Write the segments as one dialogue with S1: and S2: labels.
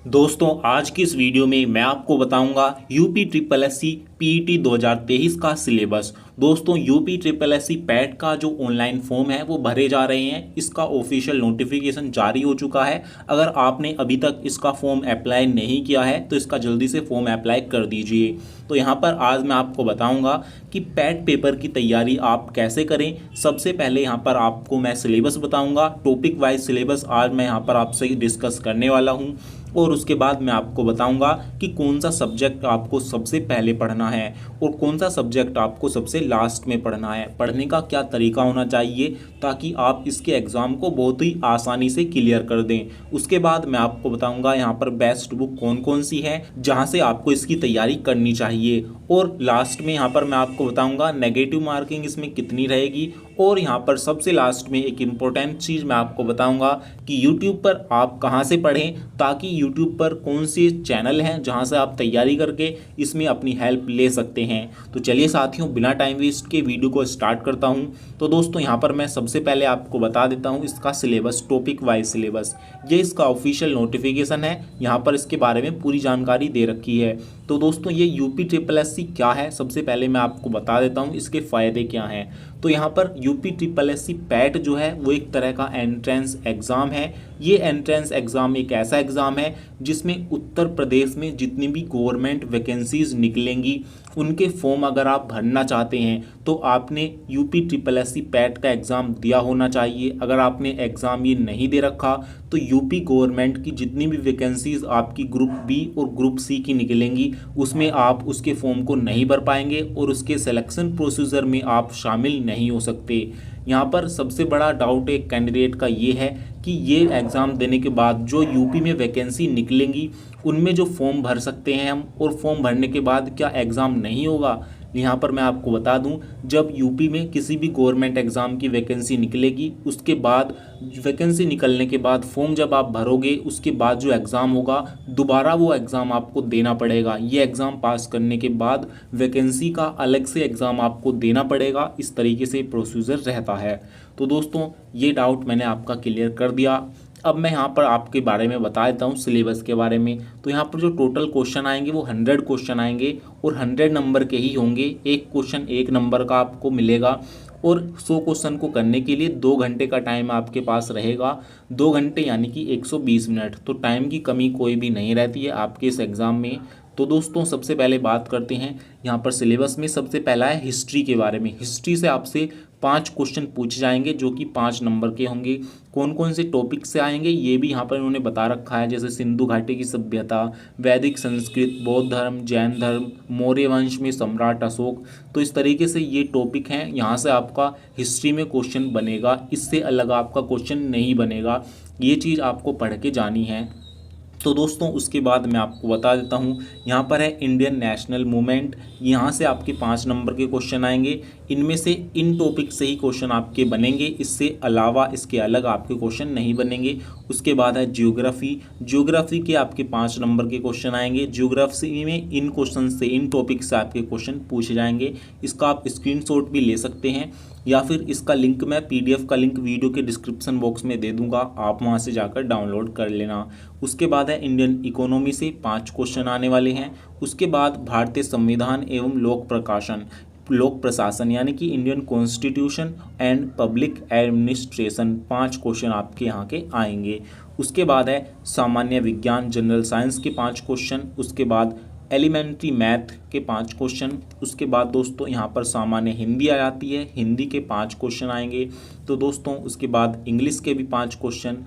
S1: दोस्तों आज की इस वीडियो में मैं आपको बताऊंगा यूपी ट्रिपल एससी पीईटी 2023 का सिलेबस। दोस्तों यूपी ट्रिपल एससी पैट का जो ऑनलाइन फॉर्म है वो भरे जा रहे हैं। इसका ऑफिशियल नोटिफिकेशन जारी हो चुका है। अगर आपने अभी तक इसका फॉर्म अप्लाई नहीं किया है तो इसका जल्दी से फॉर्म अप्लाई कर दीजिए। तो यहाँ पर आज मैं आपको बताऊंगा कि पैट पेपर की तैयारी आप कैसे करें। सबसे पहले यहाँ पर आपको मैं सिलेबस बताऊंगा, टॉपिक वाइज सिलेबस आज मैं यहाँ पर आपसे डिस्कस करने वाला हूँ। और उसके बाद मैं आपको बताऊंगा कि कौन सा सब्जेक्ट आपको सबसे पहले पढ़ना है और कौन सा सब्जेक्ट आपको सबसे लास्ट में पढ़ना है, पढ़ने का क्या तरीका होना चाहिए ताकि आप इसके एग्ज़ाम को बहुत ही आसानी से क्लियर कर दें। उसके बाद मैं आपको बताऊंगा यहाँ पर बेस्ट बुक कौन कौन सी है जहाँ से आपको इसकी तैयारी करनी चाहिए। और लास्ट में यहाँ पर मैं आपको बताऊंगा नेगेटिव मार्किंग इसमें कितनी रहेगी। और यहाँ पर सबसे लास्ट में एक इम्पोर्टेंट चीज़ मैं आपको बताऊंगा कि YouTube पर आप कहाँ से पढ़ें, ताकि YouTube पर कौन से चैनल हैं जहाँ से आप तैयारी करके इसमें अपनी हेल्प ले सकते हैं। तो चलिए साथियों, बिना टाइम वेस्ट के वीडियो को स्टार्ट करता हूँ। तो दोस्तों यहाँ पर मैं सबसे पहले आपको बता देता हूँ इसका सिलेबस, टॉपिक वाइज सिलेबस। ये इसका ऑफिशियल नोटिफिकेशन है, यहाँ पर इसके बारे में पूरी जानकारी दे रखी है। तो दोस्तों ये यूपी ट्रिपल एससी क्या है, सबसे पहले मैं आपको बता देता हूँ इसके फ़ायदे क्या हैं। तो यहाँ पर यूपी ट्रिपल एससी पैट जो है वो एक तरह का एंट्रेंस एग्ज़ाम है। ये एंट्रेंस एग्ज़ाम एक ऐसा एग्ज़ाम है जिसमें उत्तर प्रदेश में जितनी भी गवर्नमेंट वैकेंसीज़ निकलेंगी उनके फॉर्म अगर आप भरना चाहते हैं तो आपने यूपी ट्रिपल एससी पैट का एग्ज़ाम दिया होना चाहिए। अगर आपने एग्ज़ाम ये नहीं दे रखा तो यूपी गवर्नमेंट की जितनी भी वैकेंसीज़ आपकी ग्रुप बी और ग्रुप सी की निकलेंगी उसमें आप उसके फॉर्म को नहीं भर पाएंगे और उसके सिलेक्शन प्रोसीजर में आप शामिल नहीं हो सकते। यहाँ पर सबसे बड़ा डाउट एक कैंडिडेट का ये है कि ये एग्ज़ाम देने के बाद जो यूपी में वैकेंसी निकलेंगी उनमें जो फॉर्म भर सकते हैं हम, और फॉर्म भरने के बाद क्या एग्ज़ाम नहीं होगा। यहाँ पर मैं आपको बता दूं, जब यूपी में किसी भी गवर्नमेंट एग्ज़ाम की वैकेंसी निकलेगी उसके बाद वैकेंसी निकलने के बाद फॉर्म जब आप भरोगे उसके बाद जो एग्ज़ाम होगा दोबारा वो एग्ज़ाम आपको देना पड़ेगा। ये एग्ज़ाम पास करने के बाद वैकेंसी का अलग से एग्ज़ाम आपको देना पड़ेगा। इस तरीके से प्रोसीजर रहता है। तो दोस्तों ये डाउट मैंने आपका क्लियर कर दिया। अब मैं यहाँ पर आपके बारे में बता देता हूँ सिलेबस के बारे में। तो यहाँ पर जो टोटल क्वेश्चन आएंगे वो 100 क्वेश्चन आएंगे और 100 नंबर के ही होंगे। एक क्वेश्चन 1 नंबर का आपको मिलेगा और 100 क्वेश्चन को करने के लिए 2 घंटे का टाइम आपके पास रहेगा। 2 घंटे यानी कि 120 मिनट। तो टाइम की कमी कोई भी नहीं रहती है आपके इस एग्ज़ाम में। तो दोस्तों सबसे पहले बात करते हैं यहाँ पर सिलेबस में। सबसे पहला है हिस्ट्री के बारे में। हिस्ट्री से आपसे 5 क्वेश्चन पूछे जाएंगे जो कि 5 नंबर के होंगे। कौन कौन से टॉपिक से आएंगे ये भी यहाँ पर इन्होंने बता रखा है, जैसे सिंधु घाटी की सभ्यता, वैदिक संस्कृत, बौद्ध धर्म, जैन धर्म, मौर्य वंश में सम्राट अशोक। तो इस तरीके से ये टॉपिक हैं, यहाँ से आपका हिस्ट्री में क्वेश्चन बनेगा। इससे अलग आपका क्वेश्चन नहीं बनेगा। ये चीज़ आपको पढ़ के जानी है। तो दोस्तों उसके बाद मैं आपको बता देता हूँ, यहाँ पर है इंडियन नेशनल मूवमेंट। यहाँ से आपके 5 नंबर के क्वेश्चन आएंगे। इनमें से इन टॉपिक से ही क्वेश्चन आपके बनेंगे, इससे अलावा इसके अलग आपके क्वेश्चन नहीं बनेंगे। उसके बाद है ज्योग्राफी। ज्योग्राफी के आपके 5 नंबर के क्वेश्चन आएंगे। ज्योग्राफी में इन क्वेश्चन से, इन टॉपिक से आपके क्वेश्चन पूछे जाएंगे। इसका आप स्क्रीनशॉट भी ले सकते हैं या फिर इसका लिंक मैं PDF का लिंक वीडियो के डिस्क्रिप्शन बॉक्स में दे दूंगा, आप वहां से जाकर डाउनलोड कर लेना। उसके बाद है इंडियन इकोनॉमी से 5 क्वेश्चन आने वाले हैं। उसके बाद भारतीय संविधान एवं लोक प्रशासन यानी कि Indian constitution and public administration, 5 question आपके यहाँ के आएंगे। उसके बाद है सामान्य विज्ञान जनरल साइंस के 5 क्वेश्चन। उसके बाद एलिमेंट्री मैथ के 5 क्वेश्चन। उसके बाद दोस्तों यहाँ पर सामान्य हिंदी आ जाती है, हिंदी के 5 क्वेश्चन आएंगे। तो दोस्तों उसके बाद इंग्लिश के भी 5 क्वेश्चन,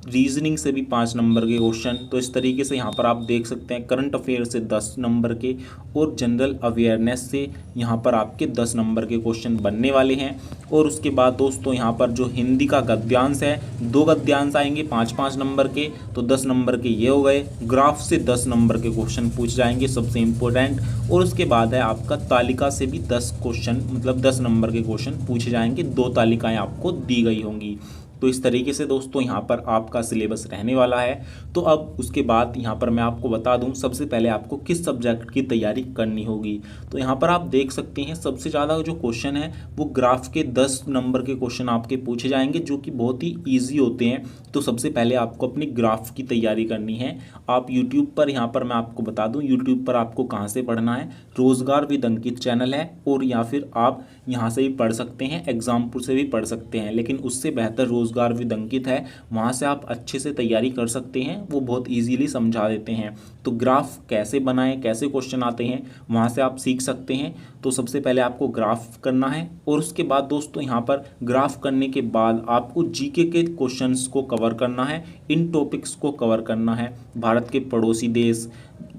S1: रीजनिंग से भी 5 नंबर के क्वेश्चन। तो इस तरीके से यहाँ पर आप देख सकते हैं करंट अफेयर से 10 नंबर के और जनरल अवेयरनेस से यहाँ पर आपके 10 नंबर के क्वेश्चन बनने वाले हैं। और उसके बाद दोस्तों यहाँ पर जो हिंदी का गद्यांश है, 2 गद्यांश आएंगे 5-5 नंबर के, तो 10 नंबर के ये हो गए। ग्राफ से 10 नंबर के क्वेश्चन पूछ जाएंगे, सबसे इम्पोर्टेंट। और उसके बाद है आपका तालिका से भी 10 क्वेश्चन, मतलब 10 नंबर के क्वेश्चन पूछे जाएंगे। 2 तालिकाएँ आपको दी गई होंगी। तो इस तरीके से दोस्तों यहाँ पर आपका सिलेबस रहने वाला है। तो अब उसके बाद यहाँ पर मैं आपको बता दूँ सबसे पहले आपको किस सब्जेक्ट की तैयारी करनी होगी। तो यहाँ पर आप देख सकते हैं सबसे ज़्यादा जो क्वेश्चन है वो ग्राफ के 10 नंबर के क्वेश्चन आपके पूछे जाएंगे जो कि बहुत ही ईजी होते हैं। तो सबसे पहले आपको अपनी ग्राफ की तैयारी करनी है। आप यूट्यूब पर, यहाँ पर मैं आपको बता दूं यूट्यूब पर आपको कहाँ से पढ़ना है, रोजगार विद अंकित चैनल है, और या फिर आप यहाँ से भी पढ़ सकते हैं, एग्जामपुर से भी पढ़ सकते हैं, लेकिन उससे बेहतर रोजगार विद अंकित है, वहाँ से आप अच्छे से तैयारी कर सकते हैं। वो बहुत ईजीली समझा देते हैं। तो ग्राफ कैसे बनाएं, कैसे क्वेश्चन आते हैं, वहाँ से आप सीख सकते हैं। तो सबसे पहले आपको ग्राफ करना है, और उसके बाद दोस्तों यहाँ पर ग्राफ करने के बाद आपको जीके के क्वेश्चंस को कवर करना है, इन टॉपिक्स को कवर करना है। भारत के पड़ोसी देश,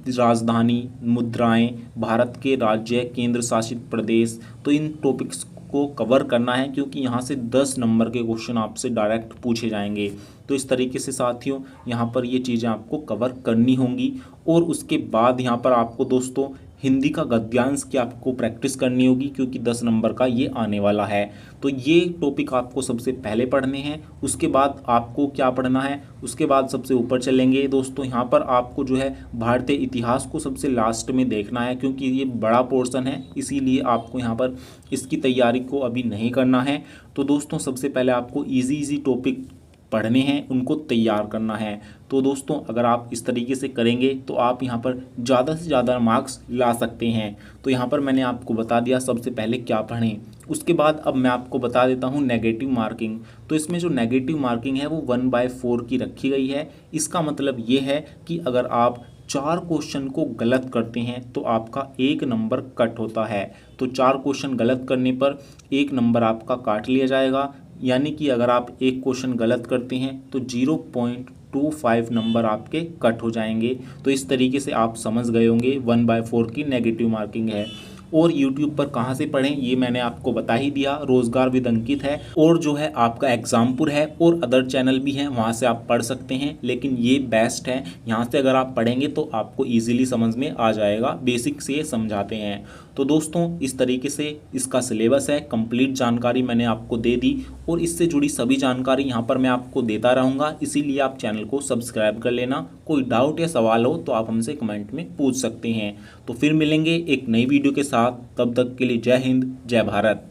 S1: राजधानी, मुद्राएं, भारत के राज्य, केंद्र शासित प्रदेश, तो इन टॉपिक्स को कवर करना है क्योंकि यहाँ से 10 नंबर के क्वेश्चन आपसे डायरेक्ट पूछे जाएंगे। तो इस तरीके से साथियों यहाँ पर ये चीज़ें आपको कवर करनी होंगी। और उसके बाद यहाँ पर आपको दोस्तों हिंदी का गद्यांश की आपको प्रैक्टिस करनी होगी क्योंकि 10 नंबर का ये आने वाला है। तो ये टॉपिक आपको सबसे पहले पढ़ने हैं। उसके बाद आपको क्या पढ़ना है, उसके बाद सबसे ऊपर चलेंगे दोस्तों, यहाँ पर आपको जो है भारतीय इतिहास को सबसे लास्ट में देखना है क्योंकि ये बड़ा पोर्शन है, इसीलिए आपको यहाँ पर इसकी तैयारी को अभी नहीं करना है। तो दोस्तों सबसे पहले आपको इजी टॉपिक पढ़ने हैं, उनको तैयार करना है। तो दोस्तों अगर आप इस तरीके से करेंगे तो आप यहाँ पर ज़्यादा से ज़्यादा मार्क्स ला सकते हैं। तो यहाँ पर मैंने आपको बता दिया सबसे पहले क्या पढ़ें। उसके बाद अब मैं आपको बता देता हूँ नेगेटिव मार्किंग। तो इसमें जो नेगेटिव मार्किंग है वो 1/4 की रखी गई है। इसका मतलब ये है कि अगर आप 4 क्वेश्चन को गलत करते हैं तो आपका 1 नंबर कट होता है। तो 4 क्वेश्चन गलत करने पर 1 नंबर आपका काट लिया जाएगा, यानी कि अगर आप एक क्वेश्चन गलत करते हैं तो 0.25 नंबर आपके कट हो जाएंगे। तो इस तरीके से आप समझ गए होंगे 1/4 की नेगेटिव मार्किंग है। और YouTube पर कहाँ से पढ़ें ये मैंने आपको बता ही दिया, रोजगार विद अंकित है, और जो है आपका एग्जामपुर है, और अदर चैनल भी हैं वहाँ से आप पढ़ सकते हैं, लेकिन ये बेस्ट है। यहाँ से अगर आप पढ़ेंगे तो आपको ईजिली समझ में आ जाएगा, बेसिक से ये समझाते हैं। तो दोस्तों इस तरीके से इसका सिलेबस है, कंप्लीट जानकारी मैंने आपको दे दी, और इससे जुड़ी सभी जानकारी यहाँ पर मैं आपको देता रहूँगा, इसीलिए आप चैनल को सब्सक्राइब कर लेना। कोई डाउट या सवाल हो तो आप हमसे कमेंट में पूछ सकते हैं। तो फिर मिलेंगे एक नई वीडियो के साथ, तब तक के लिए जय हिंद, जय भारत।